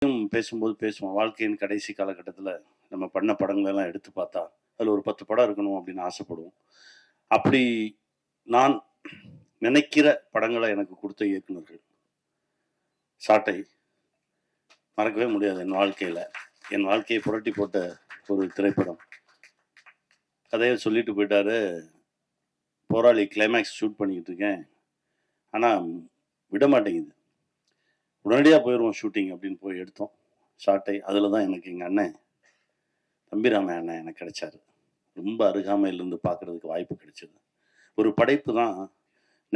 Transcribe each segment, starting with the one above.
பேசும்போது பேசுவோம். வாழ்க்கையின் கடைசி காலகட்டத்தில் நம்ம பண்ண படங்களெல்லாம் எடுத்து பார்த்தா அதில் ஒரு 10 படம் இருக்கணும் அப்படின்னு ஆசைப்படுவோம். அப்படி நான் நினைக்கிற படங்களை எனக்கு கொடுத்த இயக்குனர்கள் சாட்டை மறக்கவே முடியாது. என் வாழ்க்கையை புரட்டி போட்ட ஒரு திரைப்படம். கதையை சொல்லிட்டு போயிட்டாரு. போராளி கிளைமேக்ஸ் ஷூட் பண்ணிக்கிட்டு இருக்கேன், ஆனால் விட மாட்டேங்குது. உடனடியாக போயிடுவோம் ஷூட்டிங் அப்படின்னு போய் எடுத்தோம் ஷாட்டை. அதில் தான் எனக்கு எங்கள் அண்ணன் தம்பிராம அண்ணன் எனக்கு கிடைச்சாரு. ரொம்ப அருகாமையிலேருந்து பார்க்குறதுக்கு வாய்ப்பு கிடைச்சது. ஒரு படைப்பு தான்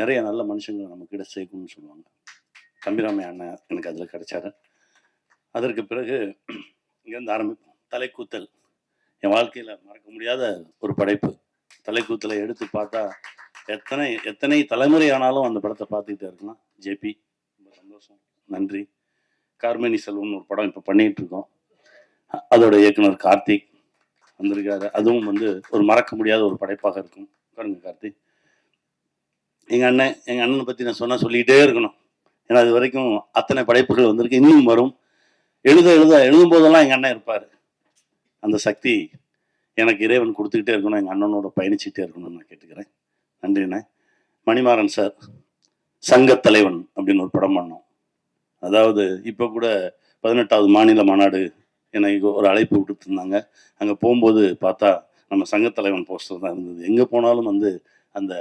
நிறைய நல்ல மனுஷங்களை நம்மக்கிட்ட சேர்க்கணும்னு சொல்லுவாங்க. தம்பிராம அண்ணன் எனக்கு அதில் கிடைச்சாரு. அதற்கு பிறகு இங்கேருந்து ஆரம்பிப்போம். தலைக்கூத்தல் என் வாழ்க்கையில் மறக்க முடியாத ஒரு படைப்பு. தலைக்கூத்தலை எடுத்து பார்த்தா எத்தனை எத்தனை தலைமுறை ஆனாலும் அந்த படத்தை பார்த்துக்கிட்டே இருக்கலாம். ஜேபி, ரொம்ப சந்தோஷம், நன்றி. கார்மேனி செல்வம்னு ஒரு படம் இப்போ பண்ணிகிட்டு இருக்கோம். அதோட இயக்குனர் கார்த்திக் வந்திருக்காரு. அதுவும் ஒரு மறக்க முடியாத ஒரு படைப்பாக இருக்கும். பாருங்க கார்த்திக், எங்கள் அண்ணனை பற்றி நான் சொல்லிக்கிட்டே இருக்கணும். ஏன்னா அது வரைக்கும் அத்தனை படைப்புகள் வந்திருக்கு, இன்னும் வரும். எழுதும் போதெல்லாம் எங்கள் அண்ணன் இருப்பார். அந்த சக்தி எனக்கு இறைவன் கொடுத்துக்கிட்டே இருக்கணும். எங்கள் அண்ணனோட பயணிச்சுக்கிட்டே இருக்கணும்னு நான் கேட்டுக்கிறேன். நன்றிண்ணே. மணிமாறன் சார், சங்கத்தலைவன் அப்படின்னு ஒரு படம் பண்ணோம். அதாவது இப்போ கூட 18வது மாநில மாநாடு எனக்கு ஒரு அழைப்பு விட்டுருந்தாங்க. அங்கே போகும்போது பார்த்தா நம்ம சங்கத்தலைவன் போஸ்டர் தான் இருந்தது. எங்கே போனாலும் அந்த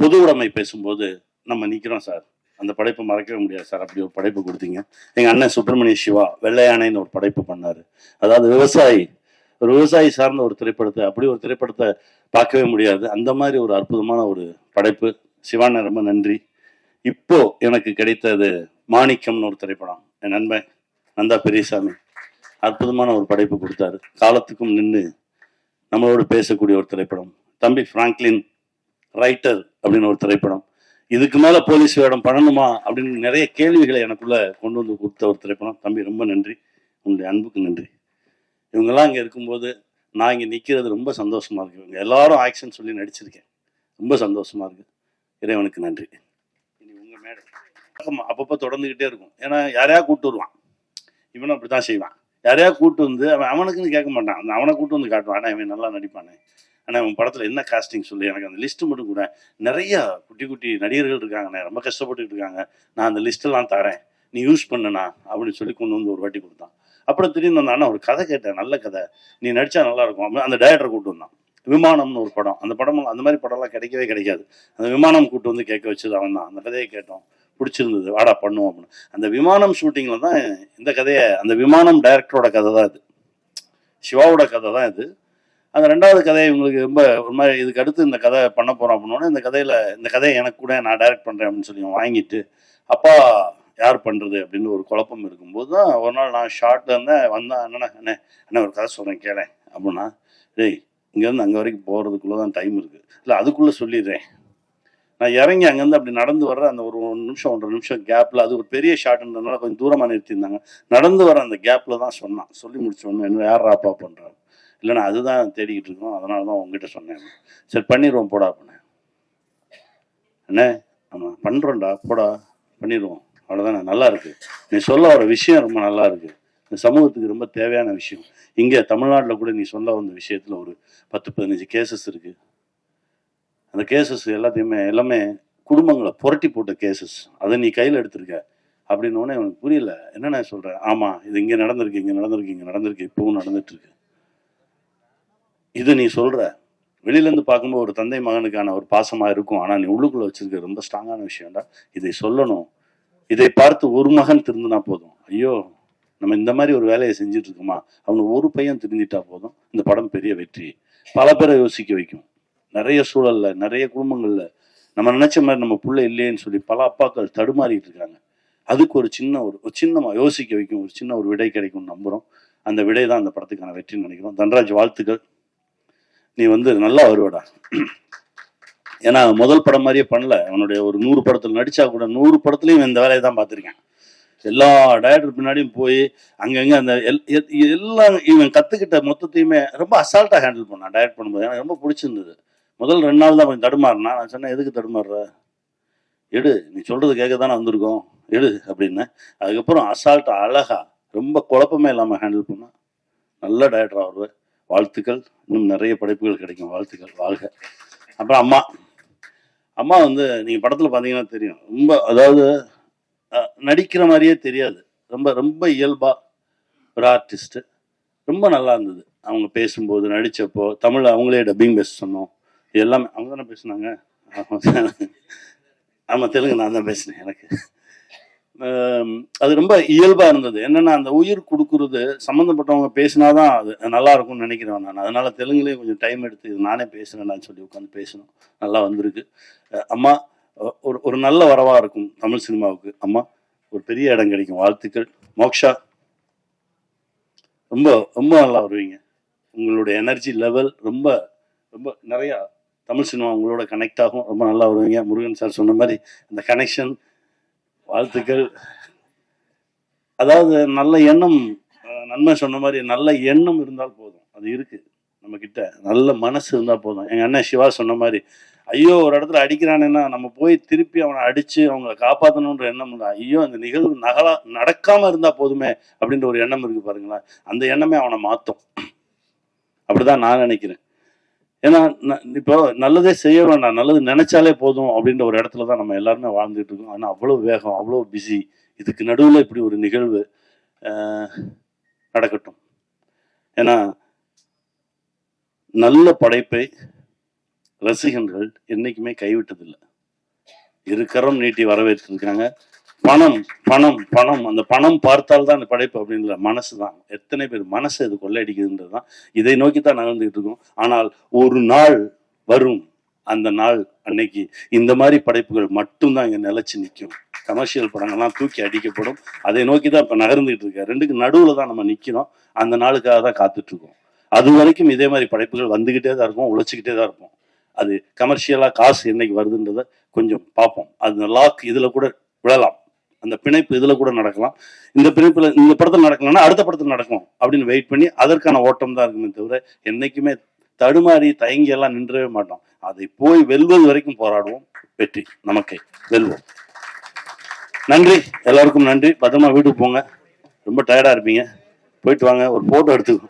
பொது உடைமை பேசும்போது நம்ம நிற்கிறோம் சார். அந்த படைப்பை மறக்கவே முடியாது சார். அப்படி ஒரு படைப்பு கொடுத்தீங்க. எங்கள் அண்ணன் சுப்பிரமணிய சிவா வெள்ளையானைன்னு ஒரு படைப்பு பண்ணார். அதாவது ஒரு விவசாயி சார்ந்த ஒரு திரைப்படத்தை, அப்படி ஒரு திரைப்படத்தை பார்க்கவே முடியாது. அந்த மாதிரி ஒரு அற்புதமான ஒரு படைப்பு. சிவான ரொம்ப நன்றி. இப்போ எனக்கு கிடைத்தது மாணிக்கம்னு ஒரு திரைப்படம். என் நண்பன் நந்தா பெரியசாமி அற்புதமான ஒரு படைப்பு கொடுத்தாரு. காலத்துக்கும் நின்று நம்மளோடு பேசக்கூடிய ஒரு திரைப்படம். தம்பி பிராங்க்லின் ரைட்டர் அப்படின்னு ஒரு திரைப்படம். இதுக்கு மேல போலீஸ் வேடம் பண்ணணுமா அப்படின்னு நிறைய கேள்விகளை எனக்குள்ள கொண்டு வந்து கொடுத்த ஒரு திரைப்படம். தம்பி ரொம்ப நன்றி, உங்களுடைய அன்புக்கு நன்றி. இவங்கெல்லாம் இங்கே இருக்கும்போது நான் இங்கே நிற்கிறது ரொம்ப சந்தோஷமா இருக்கு. இவங்க எல்லாரும் ஆக்ஷன் சொல்லி நடிச்சிருக்கேன், ரொம்ப சந்தோஷமா இருக்கு. இறைவனுக்கு நன்றி. இனி உங்க மேடை அப்பப்போ தொடர்ந்துகிட்டே இருக்கும். ஏன்னா யாரையா கூப்பிட்டு வருவான், இவனும் அப்படித்தான் செய்வான். யாரையா கூப்பிட்டு வந்து அவனுக்குன்னு கேட்க மாட்டான், அவனை கூப்பிட்டு வந்து காட்டுவான். ஆனால் இவன் நல்லா நடிப்பானே, ஆனால் அவன் படத்தில் என்ன காஸ்டிங் சொல்லி எனக்கு அந்த லிஸ்ட்டு மட்டும் கூட. நிறையா குட்டி குட்டி நடிகர்கள் இருக்காங்கண்ணே, ரொம்ப கஷ்டப்பட்டுக்கிட்டு இருக்காங்க. நான் அந்த லிஸ்ட்டெல்லாம் தரேன், நீ யூஸ் பண்ணுண்ணா அப்படின்னு சொல்லி கொண்டு வந்து ஒரு வாட்டி கொடுத்தான். அப்புறம் திடீர்னு வந்த அண்ணா ஒரு கதை கேட்டேன், நல்ல கதை, நீ நடித்தா நல்லா இருக்கும். அந்த டைரக்டரை கூப்பிட்டு வந்தான். விமானம்னு ஒரு படம். அந்த படம் அந்த மாதிரி படம்லாம் கிடைக்கவே கிடைக்காது. அந்த விமானம் கூப்பிட்டு வந்து கேட்க வச்சது அவன் தான். அந்த கதையை கேட்டோம், பிடிச்சிருந்தது, வாடா பண்ணுவோம் அப்படின்னு. அந்த விமானம் ஷூட்டிங்கில் தான் இந்த கதையை, அந்த விமானம் டைரக்டரோட கதை தான் இது, சிவாவோட கதை தான் இது. அந்த 2வது கதையை இவங்களுக்கு ரொம்ப ஒரு மாதிரி, இதுக்கு அடுத்து இந்த கதை பண்ண போகிறோம் அப்படின்னோடனே இந்த கதையை எனக்கு கூட நான் டைரக்ட் பண்ணுறேன் அப்படின்னு சொல்லி வாங்கிட்டு, அப்பா யார் பண்ணுறது அப்படின்னு ஒரு குழப்பம் இருக்கும்போது தான் ஒரு நாள் நான் ஷார்ட்டில் இருந்தேன். அண்ணே ஒரு கதை சொல்கிறேன் கேளேன் அப்படின்னா, டேய் இங்கேருந்து அங்கே வரைக்கும் போகிறதுக்குள்ளே தான் டைம் இருக்குது, இல்லை அதுக்குள்ளே சொல்லிடுறேன். நான் இறங்கி அங்கேருந்து அப்படி நடந்து வர்ற அந்த ஒரு 1 நிமிஷம் 1.5 நிமிஷம் கேப்பில், அது ஒரு பெரிய ஷார்ட்ன்றதுனால கொஞ்சம் தூரமாக நிறுத்தியிருந்தாங்க, நடந்து வர அந்த கேப்பில் தான் சொன்னான். சொல்லி முடிச்சோன்னு என்ன யார் ராப்பா பண்ணுறாரு, இல்லைண்ணா அதுதான் தேடிக்கிட்டு இருக்கோம், அதனால தான் உங்ககிட்ட சொன்னேன். சரி பண்ணிடுவோம் போடா அப்படின்னேன். அண்ணே ஆமாம் பண்ணுறோம்டா போடா, பண்ணிடுவோம், அவ்வளோதானே, நல்லா இருக்கு, நீ சொல்ல வர விஷயம் ரொம்ப நல்லா இருக்கு, இந்த சமூகத்துக்கு ரொம்ப தேவையான விஷயம். இங்கே தமிழ்நாட்டில் கூட நீ சொல்ல வந்த விஷயத்தில் ஒரு 10-15 கேசஸ் இருக்கு. அந்த கேசஸ் எல்லாமே குடும்பங்களை புரட்டி போட்ட கேசஸ். அதை நீ கையில் எடுத்திருக்க அப்படின்னோடனே எனக்கு புரியல. என்னென்ன சொல்கிறேன்? ஆமாம், இது இங்கே நடந்திருக்கு, இப்பவும் நடந்துட்டு இருக்கு. இது நீ சொல்கிற வெளியிலேருந்து பார்க்கும்போது ஒரு தந்தை மகனுக்கான ஒரு பாசமாக இருக்கும், ஆனால் நீ உள்ளுக்குள்ளே வச்சிருக்க ரொம்ப ஸ்ட்ராங்கான விஷயம்டா. இதை சொல்லணும். இதை பார்த்து ஒரு மகன் திருந்தினா போதும். ஐயோ நம்ம இந்த மாதிரி ஒரு வேலையை செஞ்சுட்டு இருக்கோமா, அவனுக்கு ஒரு பையன் திருந்திட்டா போதும், இந்த படம் பெரிய வெற்றி. பல பேரை யோசிக்க வைக்கும். நிறைய சூழல்ல, நிறைய குடும்பங்கள்ல நம்ம நினைச்ச மாதிரி நம்ம பிள்ளை இல்லையேன்னு சொல்லி பல அப்பாக்கள் தடுமாறிட்டு இருக்காங்க. அதுக்கு ஒரு சின்னமா யோசிக்க வைக்கும், ஒரு சின்ன ஒரு விடை கிடைக்கும்னு நம்புகிறோம். அந்த விடை தான் அந்த படத்துக்கான வெற்றின்னு நினைக்கிறோம். தன்ராஜ் வாழ்த்துக்கள், நீ நல்லா வருவடா. ஏன்னா முதல் படம் மாதிரியே பண்ணல. அவனுடைய ஒரு 100 படத்தில் நடிச்சா கூட 100 படத்துலையும் இந்த வேலையை தான் பார்த்துருக்கேன். எல்லா டைரக்டர் பின்னாடியும் போய் அங்கங்கே அந்த எல்லாம் இவன் கற்றுக்கிட்ட மொத்தத்தையுமே ரொம்ப அசால்ட்டாக ஹேண்டில் பண்ணான் டைரக்ட் பண்ணும்போது. எனக்கு ரொம்ப பிடிச்சிருந்தது. முதல் 2 நாள் தான் கொஞ்சம் தடுமாறினா. நான் சொன்னேன், எதுக்கு தடுமாறுற, எடு, நீ சொல்கிறது கேட்க தானே வந்திருக்கோம், எடு அப்படின்னு. அதுக்கப்புறம் அசால்ட் அழகா ரொம்ப குழப்பமே இல்லாமல் ஹேண்டில் பண்ணா நல்ல டைரக்டர் வருவார். வாழ்த்துக்கள், இன்னும் நிறைய படைப்புகள் கிடைக்கும், வாழ்த்துக்கள், வாழ்க. அப்புறம் அம்மா. அம்மா வந்து நீங்கள் படத்தில் பார்த்தீங்கன்னா தெரியும், ரொம்ப அதாவது நடிக்கிற மாதிரியே தெரியாது, ரொம்ப ரொம்ப இயல்பாக ஒரு ஆர்டிஸ்ட்டு. ரொம்ப நல்லா இருந்தது அவங்க பேசும்போது, நடித்தப்போ. தமிழ் அவங்களே டப்பிங் பேச சொன்னோம், இது எல்லாமே அவங்க தானே பேசுனாங்க. ஆமாம், தெலுங்கு நான் தான் பேசினேன். எனக்கு அது ரொம்ப இயல்பாக இருந்தது. என்னென்னா அந்த உயிர் கொடுக்குறது சம்மந்தப்பட்டவங்க பேசினாதான் அது நல்லா இருக்கும்னு நினைக்கிறேன் நான். அதனால தெலுங்குலேயே கொஞ்சம் டைம் எடுத்து இது நானே பேசுகிறேன்னு சொல்லி உட்காந்து பேசணும். நல்லா வந்திருக்கு. அம்மா ஒரு நல்ல வரவாக இருக்கும் தமிழ் சினிமாவுக்கு. அம்மா ஒரு பெரிய இடம் கிடைக்கும், வாழ்த்துக்கள். மோக்ஷா ரொம்ப ரொம்ப நல்லா வருவீங்க. உங்களுடைய எனர்ஜி லெவல் ரொம்ப ரொம்ப நிறையா தமிழ் சினிமா உங்களோட கனெக்ட் ஆகும், ரொம்ப நல்லா வருவீங்க. முருகன் சார் சொன்ன மாதிரி அந்த கனெக்ஷன், வாழ்த்துக்கள். அதாவது நல்ல எண்ணம், நன்மை சொன்ன மாதிரி நல்ல எண்ணம் இருந்தால் போதும், அது இருக்கு நம்ம கிட்ட. நல்ல மனசு இருந்தால் போதும். எங்கள் அண்ணன் சிவா சொன்ன மாதிரி, ஐயோ ஒரு இடத்துல அடிக்கிறானுன்னா நம்ம போய் திருப்பி அவனை அடித்து அவங்களை காப்பாற்றணுன்ற எண்ணம் இல்லை. ஐயோ அந்த நிகழ்வு நடக்காமல் இருந்தால் போதுமே அப்படின்ற ஒரு எண்ணம் இருக்குது பாருங்களேன். அந்த எண்ணமே அவனை மாற்றும். அப்படிதான் நான் நினைக்கிறேன். ஏன்னா இப்போ நல்லதே செய்ய வேண்டாம், நல்லது நினைச்சாலே போதும் அப்படின்ற ஒரு இடத்துல தான் நம்ம எல்லாருமே வாழ்ந்துட்டு இருக்கோம். ஆனால் அவ்வளோ வேகம், அவ்வளோ பிஸி. இதுக்கு நடுவில் இப்படி ஒரு நிகழ்வு நடக்கட்டும். ஏன்னா நல்ல படைப்பை ரசிகர்கள் என்னைக்குமே கைவிட்டதில்லை, இருக்கரம் நீட்டி வரவேற்றிருக்காங்க. பணம் பணம் பணம், அந்த பணம் பார்த்தால்தான் அந்த படைப்பு அப்படின்ற மனசு தான். எத்தனை பேர் மனசு இது கொள்ளையடிக்குதுன்றது தான். இதை நோக்கி தான் நகர்ந்துகிட்டு இருக்கோம். ஆனால் ஒரு நாள் வரும், அந்த நாள் அன்னைக்கு இந்த மாதிரி படைப்புகள் மட்டும்தான் இங்கே நிலைச்சு நிற்கும். கமர்ஷியல் படங்கள்லாம் தூக்கி அடிக்கப்படும். அதை நோக்கி தான் இப்போ நகர்ந்துகிட்டு இருக்க. ரெண்டுக்கு நடுவில் தான் நம்ம நிற்கிறோம். அந்த நாளுக்காக தான் காத்துட்ருக்கோம். அது வரைக்கும் இதே மாதிரி படைப்புகள் வந்துக்கிட்டே தான் இருக்கும், உழைச்சிக்கிட்டே தான் இருப்போம். அது கமர்ஷியலாக காசு என்னைக்கு வருதுன்றதை கொஞ்சம் பார்ப்போம். அது லாக் இதில் கூட விழலாம், அந்த பிணைப்பு இதில் கூட நடக்கலாம். இந்த பிணைப்பில் இந்த படத்தில் நடக்கலன்னா அடுத்த படத்தில் நடக்கும் அப்படின்னு வெயிட் பண்ணி அதற்கான ஓட்டம் தான் இருக்குமே தவிர என்னைக்குமே தடுமாறி தயங்கி எல்லாம் நின்றவே மாட்டோம். அதை போய் வெல்வது வரைக்கும் போராடுவோம். வெற்றி நமக்கே, வெல்வோம். நன்றி, எல்லாருக்கும் நன்றி. பத்திரமா வீட்டுக்கு போங்க. ரொம்ப டயர்டாக இருப்பீங்க, போயிட்டு வாங்க, ஒரு ஃபோட்டோ எடுத்துக்கோ.